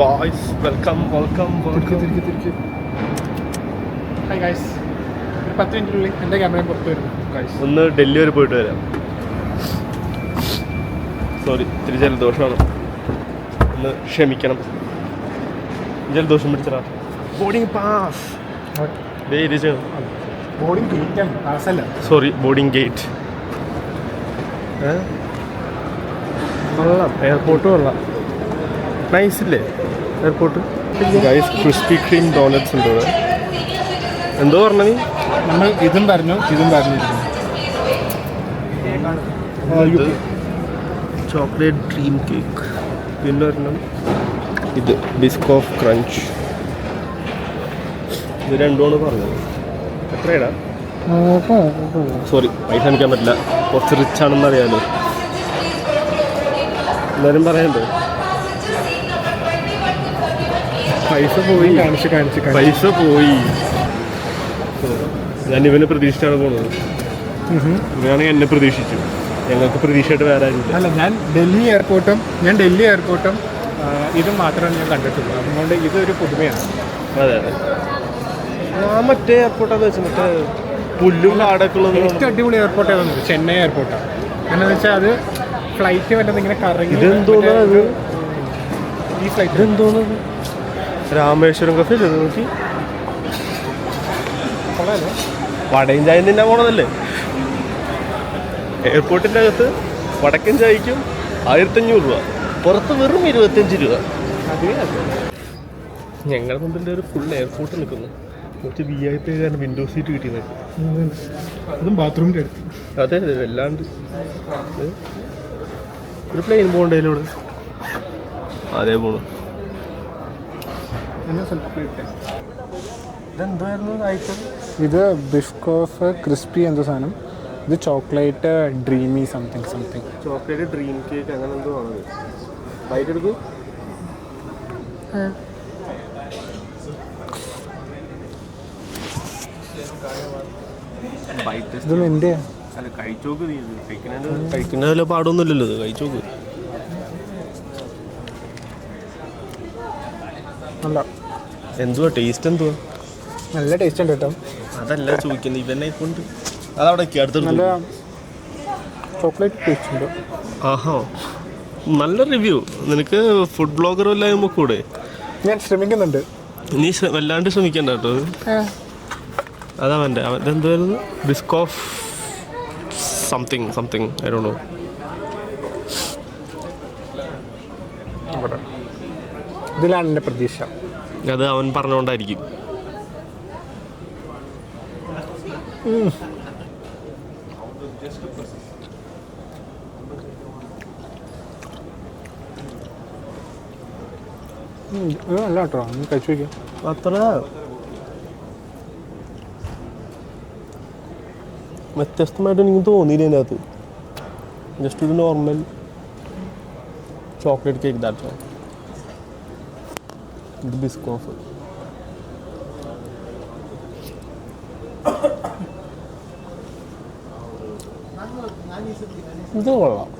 Boys, welcome. Hi guys. 10 മിനിറ്റിനുള്ളിൽ എൻ്റെ camera പുറത്ത് വരും ഗൈസ്. ഒന്ന് ഡൽഹി വരെ പോയിട്ട് വരാം. സോറി, ഇത്തിരി ജലദോഷമാണ്, ഒന്ന് ക്ഷമിക്കണം. ജലദോഷം പിടിച്ചടാ. Boarding pass. ബോർഡിംഗ് ഗേറ്റ് പാസല്ല. Sorry, boarding gate. കൊള്ളാം, എയർപോർട്ട് കൊള്ളാം. നൈസ് ഇല്ലേ airport? Guys, Krispy Kreme donuts ഉണ്ട് ഇവിടെ. എന്തോ പറഞ്ഞ നീ? നമ്മൾ ഇതും പറഞ്ഞിരിക്കുന്നു. Chocolate dream cake. പിന്നെ ഒരെണ്ണം ഇത് ബിസ്കോഫ് ക്രഞ്ച്. ഇത് രണ്ടുമാണ് പറഞ്ഞത്. എത്രയാടാ? സോറി, പൈസ എനിക്കാൻ പറ്റില്ല, കുറച്ച് റിച്ച് ആണെന്ന് അറിയാലോ. എല്ലാവരും പറയണ്ടോ? പൈസ പോയി. പൈസ പോയി. ഞാൻ ഇവനെ പ്രതീക്ഷിച്ചാണ് പോണത്. ഇവനാണെങ്കിൽ എന്നെ പ്രതീക്ഷിച്ചു. ഞങ്ങൾക്ക് പ്രതീക്ഷയായിട്ട് വേറെ ആരുമില്ല. അല്ല, ഞാൻ ഡൽഹി എയർപോർട്ടും ഇതും മാത്രമേ ഞാൻ കണ്ടിട്ടുള്ളൂ. അതുകൊണ്ട് ഇതൊരു പുതുമയാണ്. അതെ അതെ. ഞാൻ മറ്റേ എയർപോർട്ടാന്ന് വെച്ചാൽ മറ്റേ പുല്ലും കാടൊക്കെ ഉള്ളത് ഏറ്റവും അടിപൊളി എയർപോർട്ട് ഏതാണെന്ന് ചെന്നൈ എയർപോർട്ടാണ്. എന്താണെന്ന് വെച്ചാൽ അത് ഫ്ലൈറ്റ് വല്ലതും ഇങ്ങനെ കറങ്ങി. ഇതെന്തോന്നത്? ഈ ഫ്ലൈറ്റ് ഇതെന്തോന്നത്? രാമേശ്വരം കഫേ നോക്കി വടയും ചായ തിന്നാൻ പോണതല്ലേ? എയർപോർട്ടിൻ്റെ അകത്ത് വടക്കൻ ചായക്കും 1500 രൂപ, പുറത്ത് വെറും 25 രൂപ. ഞങ്ങളുടെ മുമ്പിൽ ഒരു ഫുൾ എയർപോർട്ട് നിൽക്കുന്നു. കുറച്ച് VIP കാരണം വിൻഡോ സീറ്റ് കിട്ടിയത്. അതും ബാത്റൂമിൻ്റെ അടുത്ത്. അതെ അതെ, വല്ലാണ്ട്. ഒരു പ്ലെയിൻ പോകണ്ടതിലൂടെ അതേ പോണു. ഇതെന്തായിരുന്നു ഐറ്റം? ഇത് ബിസ്കോഫ് ക്രിസ്പി എന്തോ സാധനം. ഇത് chocolate dreamy something. Chocolate dream cake അങ്ങനെ എന്തോ ആണത്. ബൈറ്റ് എടുക്കൂ. ഇതൊന്നും എൻ്റെ അല്ല, കഴിച്ചോക്ക്. നീ കഴിക്കുന്നതിൽ പാടൊന്നുമില്ലല്ലോ, ഇത് കഴിച്ചോക്ക്. അല്ല, എന്തുവാ ടേസ്റ്റ്? എന്തുവാ? നല്ല ടേസ്റ്റ് ഉണ്ട് കേട്ടോ. അതല്ല ചോദിക്കുന്നത്, ഇവനെ കൊണ്ട് അതവിടെ അടുത്ത്. നല്ല ചോക്ലേറ്റ് ടേസ്റ്റ് ഉണ്ട്. ആഹാ, നല്ല റിവ്യൂ. നിനക്ക് ഫുഡ് ബ്ലോഗർ വല്ലതും കൂടെ? ഞാൻ ശ്രമിക്കുന്നുണ്ട്. നീ വല്ലാണ്ട് ശ്രമിക്കണ്ട കേട്ടോ. അതവൻ്റെ ഇതെന്തായിരുന്നു? Biscoff something I don't know. ഇതിലാണ് എൻ്റെ പ്രതീക്ഷ. അത് അവൻ പറഞ്ഞുകൊണ്ടായിരിക്കും. അല്ല കേട്ടോ, ഒന്ന് കഴിച്ചു വയ്ക്കാം. അത്ര വ്യത്യസ്തമായിട്ട് എനിക്ക് തോന്നിയില്ല അതിനകത്ത്. ജസ്റ്റ് ഒരു normal chocolate cake. That's all. ഇത് ബിസ്കോഫ്. ഇത് കൊള്ളാം.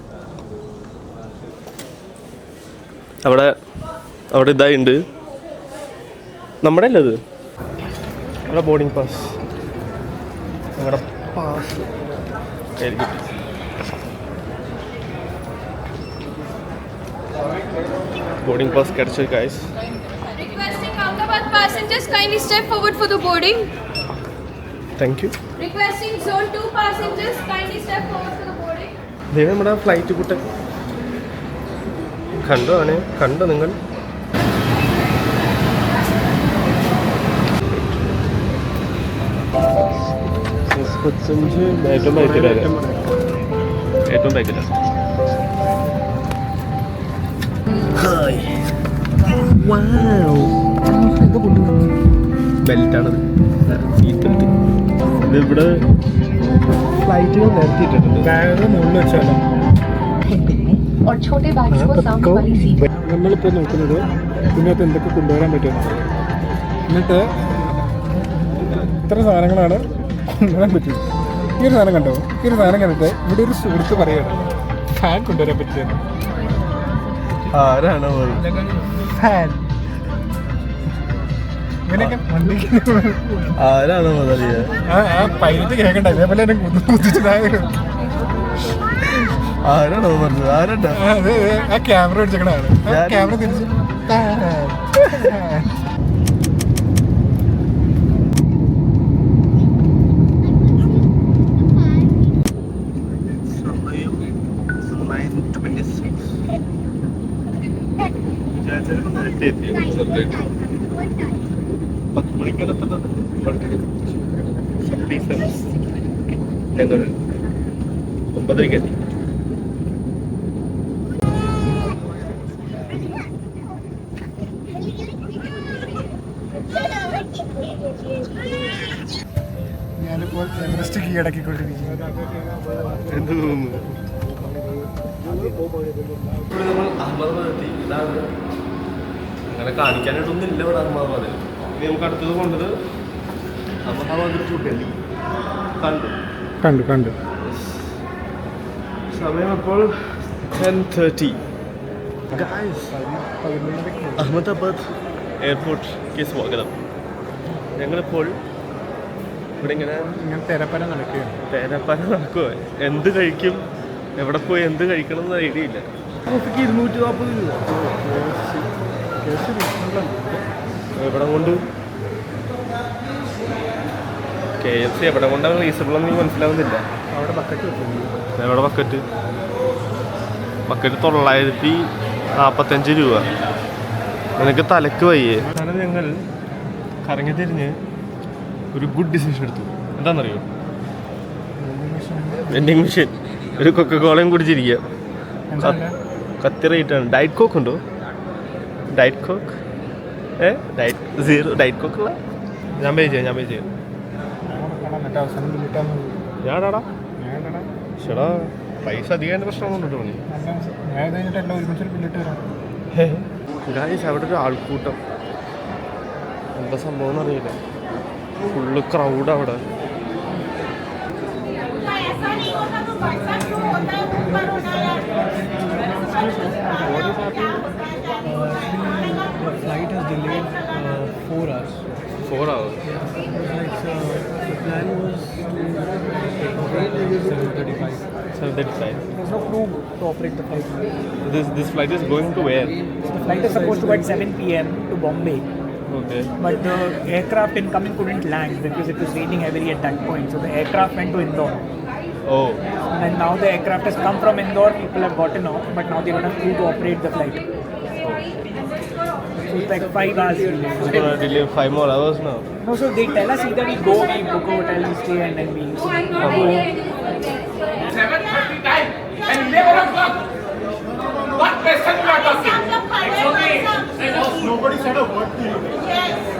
അവിടെ അവിടെ ഇതായിണ്ട്. നമ്മുടെ അല്ലേ അത്? നമ്മുടെ ബോർഡിംഗ് പാസ്. ഞങ്ങളുടെ പാസ് കയ്യിൽ കിട്ടി. ബോർഡിംഗ് പാസ് കിടച്ചു guys. Requesting counterpart passengers kindly step forward for the boarding. Thank you. Requesting zone 2 passengers kindly step forward for the boarding. ദേ നമ്മുടെ ഫ്ലൈറ്റ് കുട്ടൻ കണ്ടോ ആണ്? കണ്ടോ നിങ്ങൾ? ഏറ്റവും ബാക്കില്ല. ബെൽറ്റാണത്, സീറ്റ് ബെൽറ്റ്. ഇതിവിടെ ഫ്ലൈറ്റുകൾ നിരത്തിയിട്ടുണ്ട്. ബാഗ് മുകളിൽ വെച്ചാലോ? और छोटे बैग्स को सामने वाली सीट നമ്മളിപ്പോൾ നോക്കുന്നത് ഇതിനകത്ത് എന്തൊക്കെ കൊണ്ടുവരാൻ പറ്റുമെന്ന്. എന്നിട്ട് ഇത്ര സാധനങ്ങളാണ് കൊണ്ടുവരാൻ പറ്റും. ഈ ഒരു സാധനം കണ്ടോ? ഈ ഒരു സാധനം കണ്ടിട്ട് ഇവിടെ ഒരു സുഹൃത്ത് പറയുകയാണ് ഫാൻ കൊണ്ടുവരാൻ പറ്റുമെന്ന്. ആരാണോ ഫാൻ ഇങ്ങനെയൊക്കെ ആരാണോ മുതലിയ? ആ പൈലറ്റ് കേൾക്കണ്ട, ഇതേപോലെ എന്നെ കുതിച്ചതായിരുന്നു. ആരാണോ പറഞ്ഞത്? ആരണ്ട? അതെ ആ ക്യാമറ പിടിച്ചേക്കണാണ്. ക്യാമറ തിരിച്ച് ഞാനിപ്പോൾ എവറസ്റ്റ് കീഴടക്കിക്കൊണ്ടിരിക്കുന്നു. എന്ത് തോന്നുന്നു? നമ്മൾ അഹമ്മദാബാദെത്തി. ഇതാണ് അങ്ങനെ കാണിക്കാനായിട്ടൊന്നും ഇല്ല ഇവിടെ അഹമ്മദാബാദിൽ. ഇനി നമുക്ക് അടുത്തത് കൊണ്ടത് അഹമ്മദാബാദിൽ ടു ഡൽഹി. കണ്ടു സമയം അപ്പോൾ 10:30. അഹമ്മദാബാദ് എയർപോർട്ടിലേക്ക് സ്വാഗതം. ഞങ്ങളിപ്പോൾ ഇവിടെ ഇങ്ങനെ തെരപ്പന നടക്കുമോ? എന്ത് കഴിക്കും, എവിടെ പോയി എന്ത് കഴിക്കണം എന്ന് ഐഡിയ ഇല്ല. 240 രൂപ എവിടെ കൊണ്ട് KFC എവിടെ കൊണ്ടാണ് റീസണബിൾ എന്ന് മനസ്സിലാവുന്നില്ല. അവിടെ ബക്കറ്റ് വെക്കുന്നു. എവിടെ ബക്കറ്റ് 945 രൂപ. നിനക്ക് തലക്ക് വയ്യേ? അങ്ങനെ ഞങ്ങൾ കറങ്ങി തിരിഞ്ഞ് ഒരു ഗുഡ് ഡിസിഷൻ എടുത്തു. എന്താണെന്നറിയോ? Vending machine. ഒരു കൊക്കക്കോളയും കുടിച്ചിരിക്കുക. കത്തി റേറ്റാണ്. ഡയറ്റ് കോക്ക് ഉണ്ടോ? ഡയറ്റ് കോക്ക് ഡയറ്റ് കോക്കുള്ള ഞാൻ പേ ചെയ്യാം. ഞാടാടാ ചേടാ പൈസ അധികം പ്രശ്നമൊന്നും പണി. ഗായ്സ് അവിടെ ഒരു ആൾക്കൂട്ടം. എന്താ സംഭവം എന്നറിയില്ല. ഫുള്ള് ക്രൗഡ് അവിടെ. Flight has delayed 4 hours. 4 hours? The plan was to 7:35. 7:35. There's no crew to operate the flight. This flight is going to where? The flight is supposed to go at 7 p.m. to Bombay. Okay. But the aircraft incoming couldn't land because it was raining heavily at that point. So the aircraft went to Indore. Oh. And now the aircraft has come from Indore. People have gotten off, but now they don't have crew to operate the flight. So it's like 5 hours delay. It's gonna delay 5 more hours now. No, so they tell us either we go, we book a hotel, we stay, and then we go. 7:30 time and 11 o'clock. What question you are talking? It's okay. Nobody said a word to you.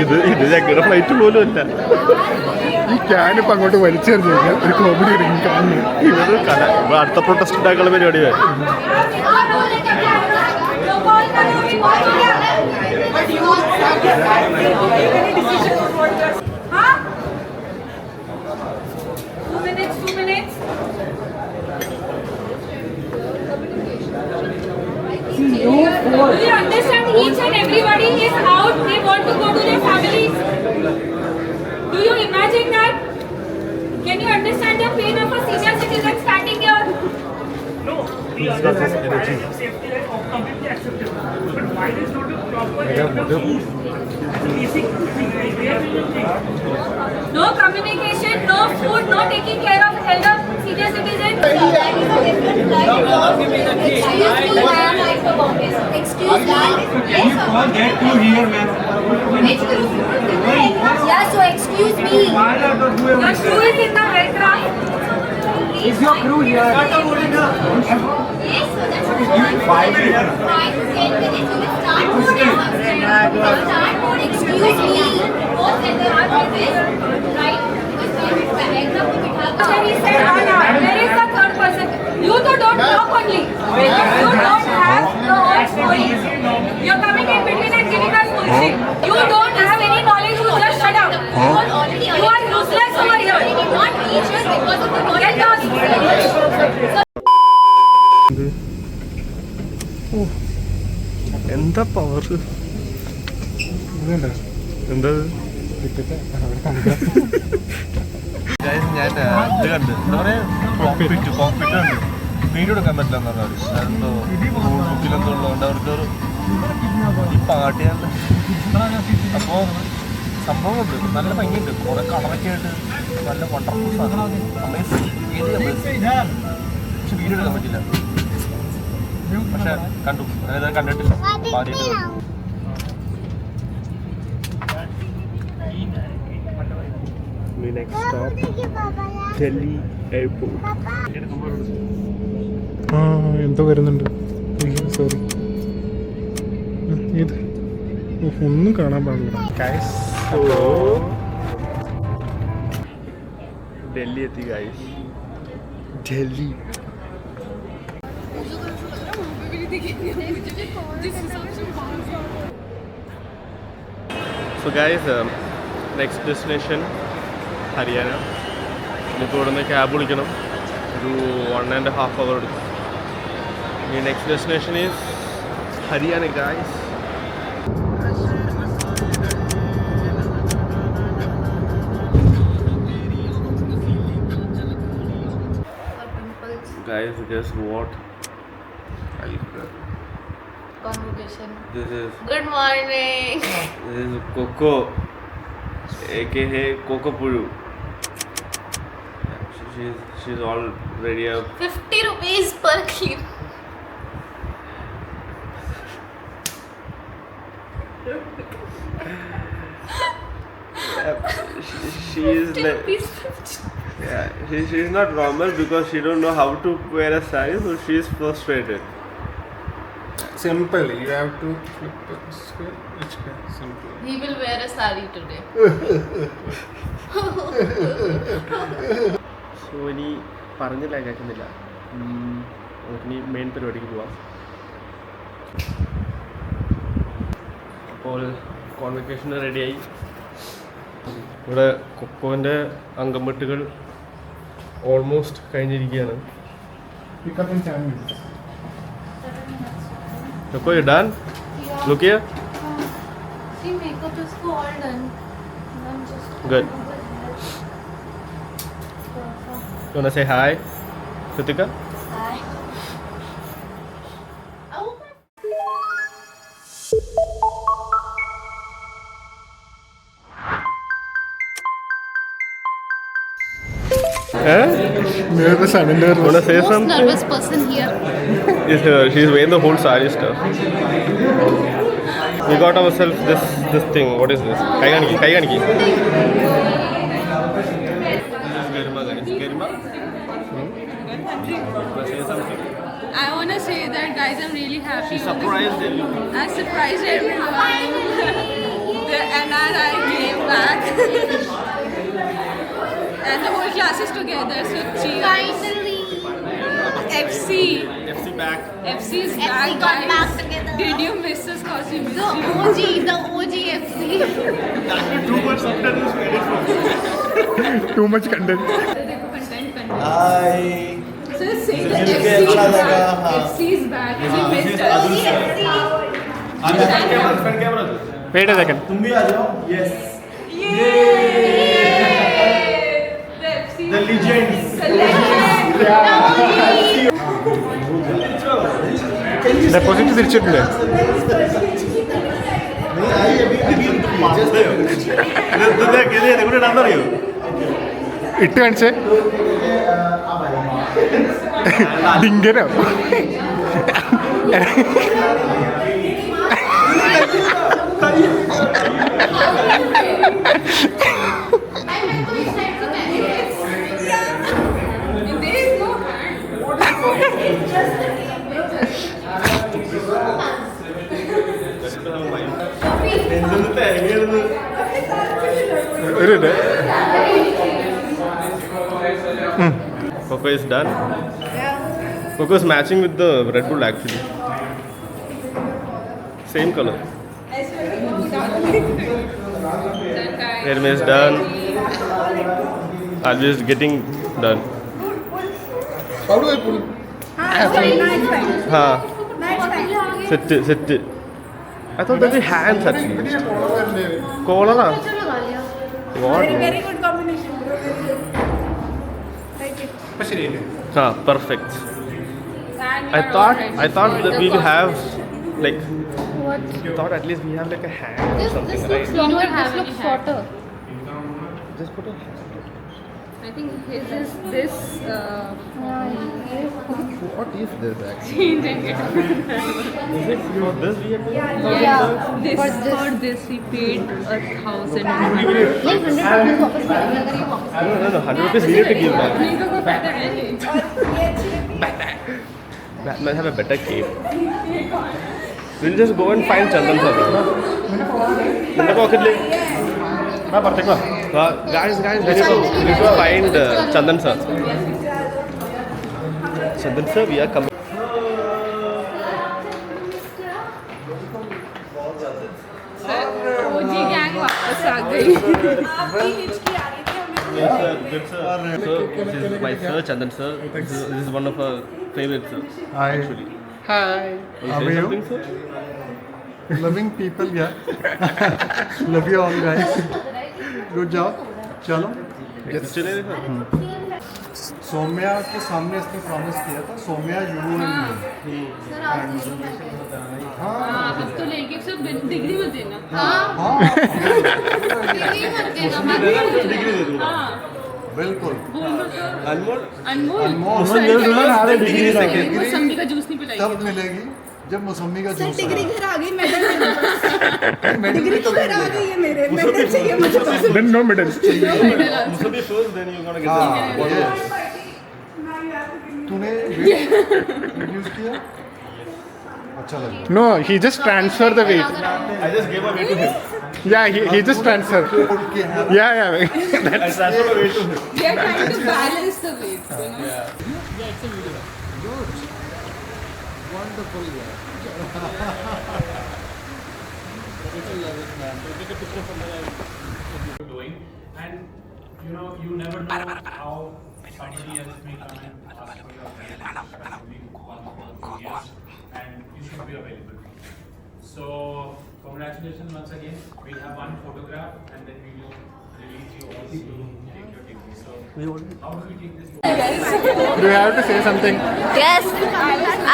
ഇത് ഞങ്ങളുടെ flight പോലും അല്ല. ഈ ക്യാനിപ്പോൾ അങ്ങോട്ട് വലിച്ചെറിഞ്ഞു കഴിഞ്ഞാൽ ഒരു comedy എടുക്കും കാണുന്നു. ഇവര് അടുത്ത പ്രൊട്ടസ്റ്റ് ഉണ്ടാക്കാനുള്ള പരിപാടിയാണ്. Two minutes. Do you understand each and every one No communication, no food, no taking care of elder senior citizens. Excuse me. Get to here, man. Yeah, so excuse me. Your shoe is in the aircraft. Is your crew here? Yes, so that's fine. 5 to 10 minutes. You will start boarding. Start boarding. Excuse me. Both at the office, right? He said, Anna, where is the third person? You two don't talk only. Because you don't have the whole story. You're coming in between and giving us bullshit. You don't have any knowledge, you just shut up. You are useless over here. Not reach us because of the Get lost. എന്താ power ഇതുണ്ടോ എന്താ ticket അവിടെ കാണിക്കാം. ഞാൻ ഇത് കണ്ട് എന്താ പറയാ കോക്പിറ്റ് കണ്ട് വീഡിയോ എടുക്കാൻ പറ്റില്ല എന്നാണ് എന്തോ ബുക്കിലെന്തോ ഉള്ളതുകൊണ്ട് അവർക്കൊരു ഈ പാട്ട് കണ്ട് അപ്പോൾ സംഭവമുണ്ട് നല്ല ഭംഗിയുണ്ട് കുറെ കളറൊക്കെ ആയിട്ട് നല്ല വണ്ടർഫുൾ സാധനം അമേസിങ് പക്ഷെ വീഡിയോ എടുക്കാൻ പറ്റില്ല പക്ഷെ കണ്ടു ഞാനിത് കണ്ടിട്ടില്ല ആദ്യമായിട്ട് കണ്ടു. Next stop, Delhi Airport. ആ എന്തോ വരുന്നുണ്ട്. സോറി ഇത് ഒന്നും കാണാൻ പാടില്ല. Delhi ethi guys. Delhi. So guys, next destination Haryana. എനിക്ക് ഇവിടെ നിന്ന് ക്യാബ് വിളിക്കണം, ഒരു 1.5 hour എടുക്കും. ഈ next destination is Haryana guys. Guys, guess what? Convocation. This is Good morning. This is Coco, aka Coco Puru. She's already up. 50 rupees per clip. She is like, yeah, she's not normal because she don't know how to wear a saree, so she is frustrated. Simple. You have to flip the square. It's simple. He will wear a sari today. So ഇനി പറഞ്ഞില്ല കേൾക്കുന്നില്ല, നമുക്കിനി main പരിപാടിക്ക് പോവാം. അപ്പോൾ കോൺവെക്കേഷന് റെഡിയായി. ഇവിടെ കൊക്കോൻ്റെ അംഗംവെട്ടുകൾ almost കഴിഞ്ഞിരിക്കുകയാണ്. Pick up in 10 minutes. Coco, you done? Yeah. Look here. See, makeup is all done. I'm just Good. You wanna say hi, Kritika? Hi. Nervous and nervous. Wanna say Most something? nervous person here. Is her. She's wearing the whole saree stuff. We got ourselves this thing. What is this? Kaiganiki. Kaiganiki. I want to say that, guys, I'm really happy. Surprised you. I surprised everyone. The NRI came back. And the whole class is together, so cheers. Finally. FC back. is back, got guys. back together. Did you miss this costume? The OG FC. Too much subtitles we edit from. Too much content. Hi So say the मुझे FC अच्छा is लगा, back. हाँ। FC is back. You missed us. Wait a second. तुम भी आ जाओ yes The FC. The legends Deposit തിരിച്ചിട്ടില്ലേ? അറിയോ ഇട്ട് കാണിച്ചേ ഡിങ്കനോ ഒരു Coco is done. Coco is matching with the Red Bull actually. Same color. Hermes is done. Always getting done. How do I pull? Ha. Set. I thought that the hands actually. Collar. What? Very good combination. Ha, perfect. I thought that we will have like. Thought at least we have like a hand or something, right? This looks shorter. Just put a. I think his is this. What is this actually? Changing it. Is it for this we have to? Yeah. For this we paid 1,000. No. 100 rupees we need to give back. Batman have a better cape. We'll just go and find Chandan sir. In the pocket link. Guys, let's go find Chandan sir. Chandan sir, we are coming. OG gang वापस आ गई. Yes, sir. Good, sir. So, this is my sir, Chandan sir. This is one of our favorites, sir. Hi. Actually. Hi. Will you How say are you? something, sir? Loving people, yeah. Love you all, guys. Good job. चलो. Question है, sir. Saumya के सामने इसने promise किया था Saumya you हाँ अब तो लेके सब डिग्री मत देना. Degree दे दूँगा. बिल्कुल अनमोल. मौसमी का जूस नहीं पिलाएगी. तब मिलेगी जब मौसमी का जूस डिग्री घर आ गई मेडल डिग्री तो घर आ गई है मेरे मेडल चाहिए मुझे then no medal. Musabi first, then you're gonna get the. तूने रिड्यूस किया अच्छा लगा No, he just transferred the weight. I just gave a weight to him. Yeah, he just transferred. Yeah. I transferred a weight to him. We are trying to balance the weight. doing, and you never know how somebody else may come and ask for your help, and you should be available. So congratulations once again. We'll have one photograph and then we will release you all to take your degree. So how do we take this? Do you have to say something? Yes,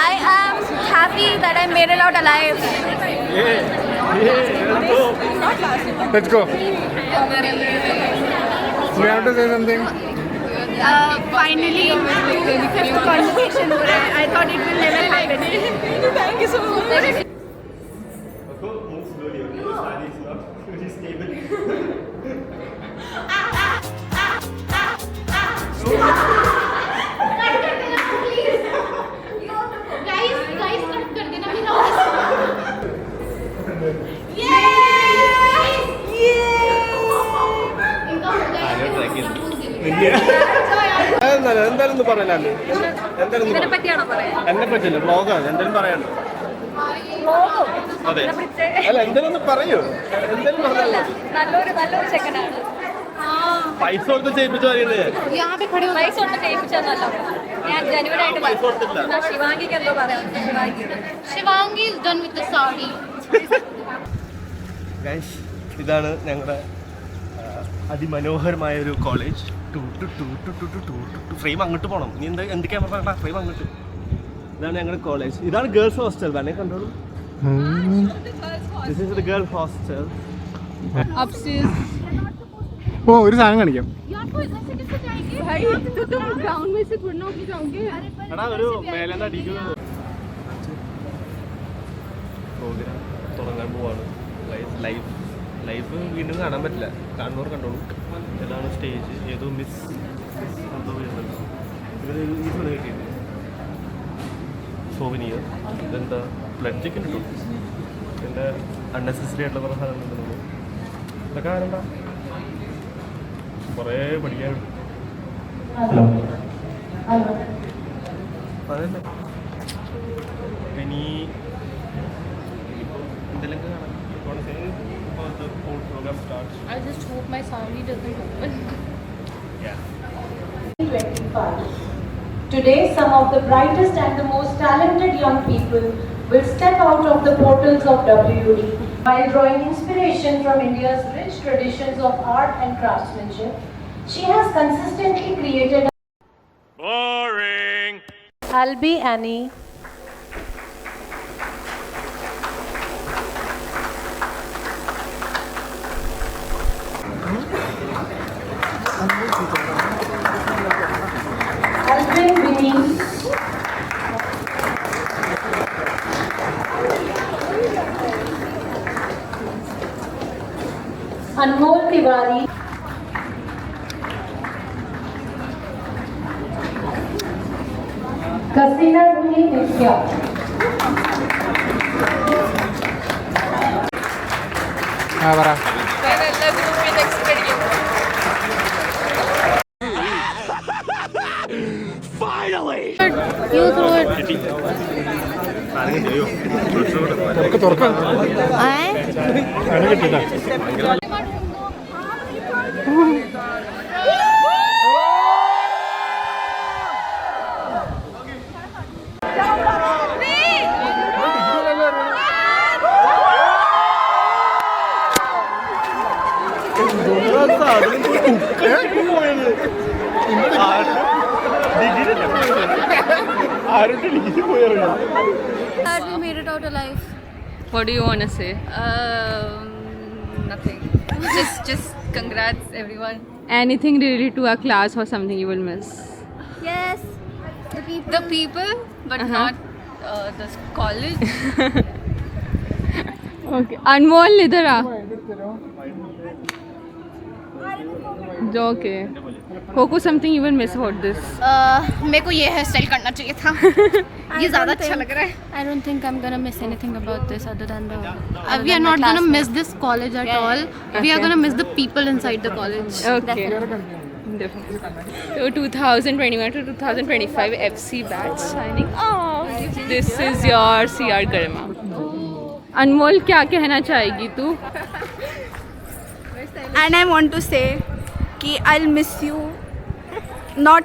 I am happy that I made it out alive. Let's go. Do you have to say something? Finally fifth convocation हो रहा है I thought it will never happen thank you so much Move slowly. Okay? Sari is not very stable. Guys, cut कर देना मेरा. എന്തായാലും പറയാനല്ലേ ഇതിനെ പറ്റിയാണോ പറയാ? എന്നെ പറ്റില്ല വ്ളോഗാണ് എന്തായാലും പറയാനുണ്ട് അതെ അല്ല എന്തായാലും ഒന്ന് പറയൂ എന്തായാലും പറഞ്ഞല്ലോ നല്ലൊരു ചെക്കനാണ്. പൈസ കൊടുത്ത് ചെയ്യിപ്പിച്ച പറയുന്നത് പൈസ കൊണ്ട് ചെയ്യിപ്പിച്ചതല്ലോ. ഞാൻ ജനുവനായിട്ട് പൈസ കൊടുത്തില്ല ശിവാംഗിക്ക് എന്തോ പറയാം. Shivangi is done with the sari. Guys ഇതാണ് ഞങ്ങളുടെ അതിമനോഹരമായ ഒരു കോളേജ്. ഫ്രെയിം അങ്ങോട്ട് പോകണം. നീ എന്താ എന്ത് ക്യാമറ ഫ്രെയിം അങ്ങോട്ട്. ഇതാണ് ഞങ്ങളുടെ കോളേജ്. ഇതാണ് ഗേൾസ് ഹോസ്റ്റൽ. വേണേ കണ്ടോളൂ. This is the girl hostel. Upstairs. ഓ ഒരു സാധനം കാണിക്കാം. भाई तो तुम ग्राउंड में से थोड़ा ना ऊपर जाओगे. എടാ ഒരു മേലെന്ന് അടിക്കുന്നത്. പ്രോഗ്രാം തുടങ്ങാൻ പോവാണ്. ലൈഫ് വീണ്ടും കാണാൻ പറ്റില്ല. കാണുന്നവർ കണ്ടോളൂ. ഇതാണ് സ്റ്റേജ്. ഏതോ മിസ് എന്തോ ചെയ്യുന്നുണ്ട്. ഇവർ ഈ സാധനം കിട്ടിയിട്ടുണ്ട്. സോവനിയർ. ഇതെന്താ പ്ലഡ്ജൊക്കെ കിട്ടും. ഇതിൻ്റെ അൺനെസസറി ആയിട്ടുള്ള കുറേ സാധനങ്ങളുണ്ട്. ഇതൊക്കെ ആരെന്താ കുറേ പഠിക്കാനുണ്ട്. അതല്ല ഇനി എന്തെല്ലാം കാണാം. I just hope my Saudi doesn't open. Yeah. 25. Today, some of the brightest and the most talented young people will step out of the portals of WUD. While drawing inspiration from India's rich traditions of art and craftsmanship, she has consistently created Boring. Albin Binni. Albin Binni. Anmol Tiwari. Christina Becker. പറ. You throw it. തുറക്കാം. കിട്ടിട്ടാ. Glad we made it out alive. What do you want to say? Nothing. Just congrats everyone. Anything related to our class or something you will miss? Yes. The people, but not this college. Okay. Anmol, idhar aa. Okay. Coco, something you will miss about this? मेरे को ये hair style करना चाहिए था. ये ज़्यादा अच्छा लग रहा है. I don't think I'm gonna miss anything about this other than the. We are not gonna miss this college at all. We are gonna miss the people inside the college. Okay. Definitely. So 2021 to 2025 FC batch signing off. This is your CR Garima. Anmol, क्या कहना चाहेगी तू? And I want to say कि I'll miss you. Not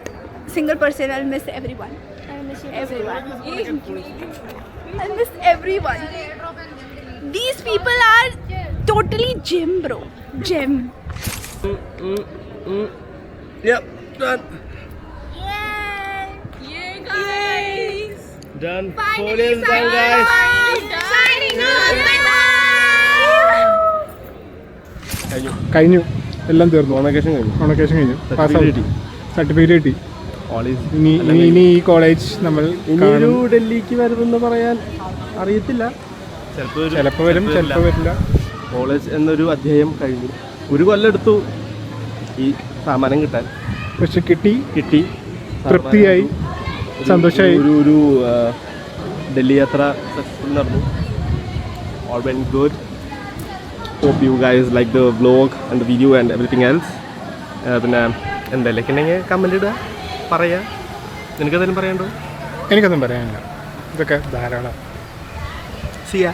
single person. I'll miss everyone. I'll miss you. Everyone. I'll miss everyone. These people are totally gem, bro. Gem. Yep, done. Yay, guys. Done. Finally, Done, guys. Signing off. കഴിഞ്ഞു. എല്ലാം തീർന്നു. Convocation കഴിഞ്ഞു. Convocation കഴിഞ്ഞു. Certificate കിട്ടി. Certificate കിട്ടി. ഇനി ഈ college നമ്മൾ ഇനിയൊരു ഡൽഹിക്ക് വരുമെന്ന് പറയാൻ അറിയത്തില്ല. ചിലപ്പോൾ വരും, ചിലപ്പോൾ വരില്ല. കോളേജ് എന്നൊരു അധ്യായം കഴിഞ്ഞു. ഒരു കൊല്ലം എടുത്തു ഈ സാമാനം കിട്ടാൻ. പക്ഷെ കിട്ടി. തൃപ്തിയായി, സന്തോഷമായി. ഒരു ഡൽഹി യാത്ര സക്സസ്ഫുൾ നടന്നു. All went good. Hope you guys like the vlog and the video and everything else. പിന്നെ എന്തെങ്കിലുമൊക്കെ ഉണ്ടെങ്കിൽ കമൻറ്റ് ഇടുക, പറയുക. നിനക്കെന്തെങ്കിലും പറയാനുണ്ടോ? എനിക്കൊന്നും പറയാനില്ല. ഇതൊക്കെ ധാരാളം. See ya.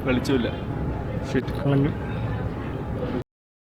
വെളിച്ചമില്ല. കളഞ്ഞു.